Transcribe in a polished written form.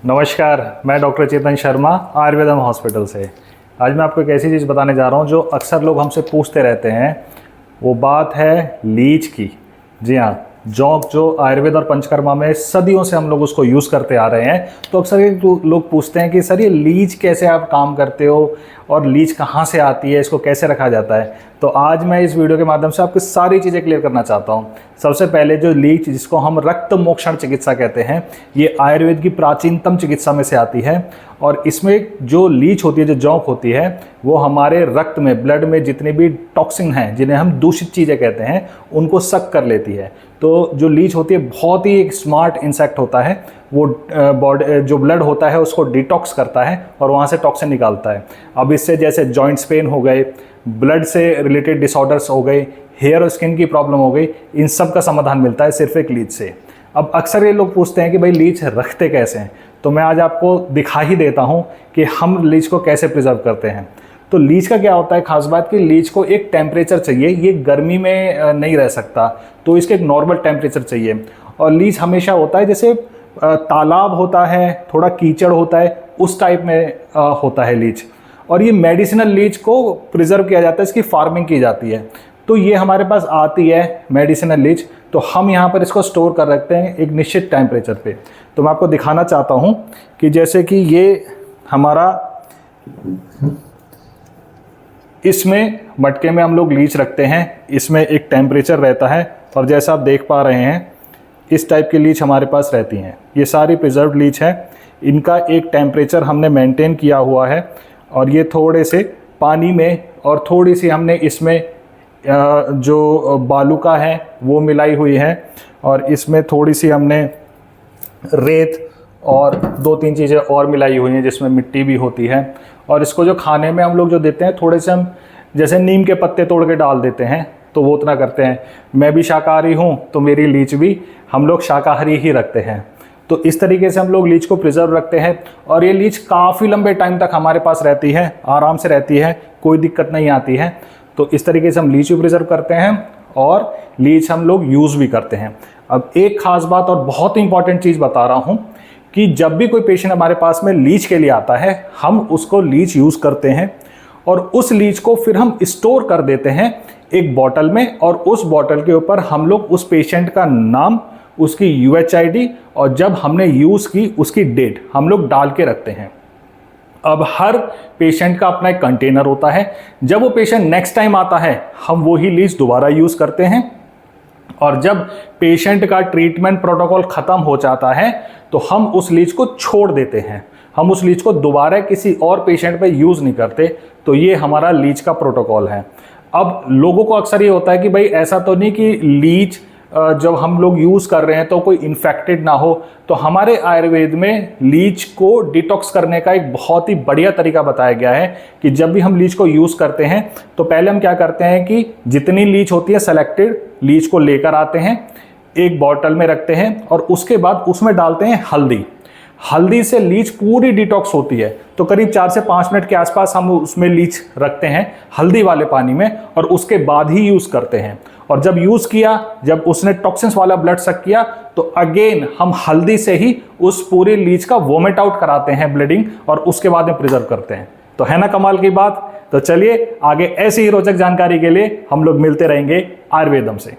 नमस्कार, मैं doctor Chetan Sharma आयुर्वेदम hospital से। आज मैं आपको एक ऐसी चीज़ बताने जा रहा हूँ जो अक्सर लोग हमसे पूछते रहते हैं। वो बात है लीच की। जी हाँ, जौंक जो आयुर्वेद और पंचकर्मा में सदियों से हम लोग उसको यूज़ करते आ रहे हैं। तो अक्सर ये लोग पूछते हैं कि सर ये लीच कैसे आप काम करते हो और लीच कहाँ से आती है, इसको कैसे रखा जाता है। तो आज मैं इस वीडियो के माध्यम से आपको सारी चीज़ें क्लियर करना चाहता हूँ। सबसे पहले जो लीच, जिसको हम रक्त मोक्षण चिकित्सा कहते हैं, ये आयुर्वेद की प्राचीनतम चिकित्सा में से आती है। और इसमें जो लीच होती है, जो जौंक होती है, वो हमारे रक्त में, ब्लड में जितने भी टॉक्सिन हैं, जिन्हें हम दूषित चीज़ें कहते हैं, उनको सक कर लेती है। तो जो लीच होती है बहुत ही एक स्मार्ट इंसेक्ट होता है। वो बॉडी जो ब्लड होता है उसको डिटॉक्स करता है और वहाँ से टॉक्सिन निकालता है। अब इससे जैसे जॉइंट्स पेन हो गए, ब्लड से रिलेटेड डिसऑर्डर्स हो गए, हेयर और स्किन की प्रॉब्लम हो गई, इन सब का समाधान मिलता है सिर्फ एक लीच से। अब अक्सर ये लोग पूछते हैं कि भाई लीच रखते कैसे हैं, तो मैं आज आपको दिखा ही देता हूँ कि हम लीच को कैसे प्रिजर्व करते हैं। तो लीच का क्या होता है, खास बात कि लीच को एक टेम्परेचर चाहिए, ये गर्मी में नहीं रह सकता, तो इसके एक नॉर्मल टेम्परेचर चाहिए। और लीच हमेशा होता है जैसे तालाब होता है, थोड़ा कीचड़ होता है, उस टाइप में होता है लीच। और ये मेडिसिनल लीच को प्रिजर्व किया जाता है, इसकी फार्मिंग की जाती है। तो ये हमारे पास आती है मेडिसिनल लीच, तो हम यहाँ पर इसको स्टोर कर रखते हैं एक निश्चित टेम्परेचर पे। तो मैं आपको दिखाना चाहता हूँ कि जैसे कि ये हमारा, इसमें मटके में हम लोग लीच रखते हैं, इसमें एक टेम्परेचर रहता है। और जैसा आप देख पा रहे हैं, इस टाइप की लीच हमारे पास रहती हैं। ये सारी प्रिजर्व्ड लीच है, इनका एक टेम्परेचर हमने मेंटेन किया हुआ है। और ये थोड़े से पानी में और थोड़ी सी हमने इसमें जो बालूका है वो मिलाई हुई है, और इसमें थोड़ी सी हमने रेत और 2-3 चीज़ें और मिलाई हुई हैं जिसमें मिट्टी भी होती है। और इसको जो खाने में हम लोग जो देते हैं, थोड़े से हम जैसे नीम के पत्ते तोड़ के डाल देते हैं, तो वो उतना करते हैं। मैं भी शाकाहारी हूँ, तो मेरी लीच भी हम लोग शाकाहारी ही रखते हैं। तो इस तरीके से हम लोग लीच को प्रिजर्व रखते हैं। और ये लीच काफ़ी लंबे टाइम तक हमारे पास रहती है, आराम से रहती है, कोई दिक्कत नहीं आती है। तो इस तरीके से हम लीच भी प्रिजर्व करते हैं और लीच हम लोग यूज़ भी करते हैं। अब एक खास बात और बहुत इंपॉर्टेंट चीज़ बता रहा हूँ कि जब भी कोई पेशेंट हमारे पास में लीच के लिए आता है, हम उसको लीच यूज़ करते हैं और उस लीच को फिर हम स्टोर कर देते हैं एक बॉटल में। और उस बॉटल के ऊपर हम लोग उस पेशेंट का नाम, उसकी UHID और जब हमने यूज़ की उसकी डेट हम लोग डाल के रखते हैं। अब हर पेशेंट का अपना एक कंटेनर होता है। जब वो पेशेंट नेक्स्ट टाइम आता है, हम वही लीच दोबारा यूज़ करते हैं। और जब पेशेंट का ट्रीटमेंट प्रोटोकॉल ख़त्म हो जाता है, तो हम उस लीच को छोड़ देते हैं। हम उस लीच को दोबारा किसी और पेशेंट पे यूज़ नहीं करते। तो ये हमारा लीच का प्रोटोकॉल है। अब लोगों को अक्सर ये होता है कि भाई ऐसा तो नहीं कि लीच जब हम लोग यूज़ कर रहे हैं तो कोई इन्फेक्टेड ना हो। तो हमारे आयुर्वेद में लीच को डिटॉक्स करने का एक बहुत ही बढ़िया तरीका बताया गया है कि जब भी हम लीच को यूज़ करते हैं, तो पहले हम क्या करते हैं कि जितनी लीच होती है सेलेक्टेड लीच को लेकर आते हैं, एक बॉटल में रखते हैं और उसके बाद उसमें डालते हैं हल्दी। हल्दी से लीच पूरी डिटॉक्स होती है। तो करीब 4 से 5 मिनट के आसपास हम उसमें लीच रखते हैं हल्दी वाले पानी में, और उसके बाद ही यूज़ करते हैं। और जब यूज़ किया, जब उसने टॉक्सिन्स वाला ब्लड सक किया, तो अगेन हम हल्दी से ही उस पूरी लीच का वोमिट आउट कराते हैं, ब्लीडिंग, और उसके बाद में प्रिजर्व करते हैं। तो है ना कमाल की बात। तो चलिए आगे ऐसी ही रोचक जानकारी के लिए हम लोग मिलते रहेंगे आयुर्वेदम से।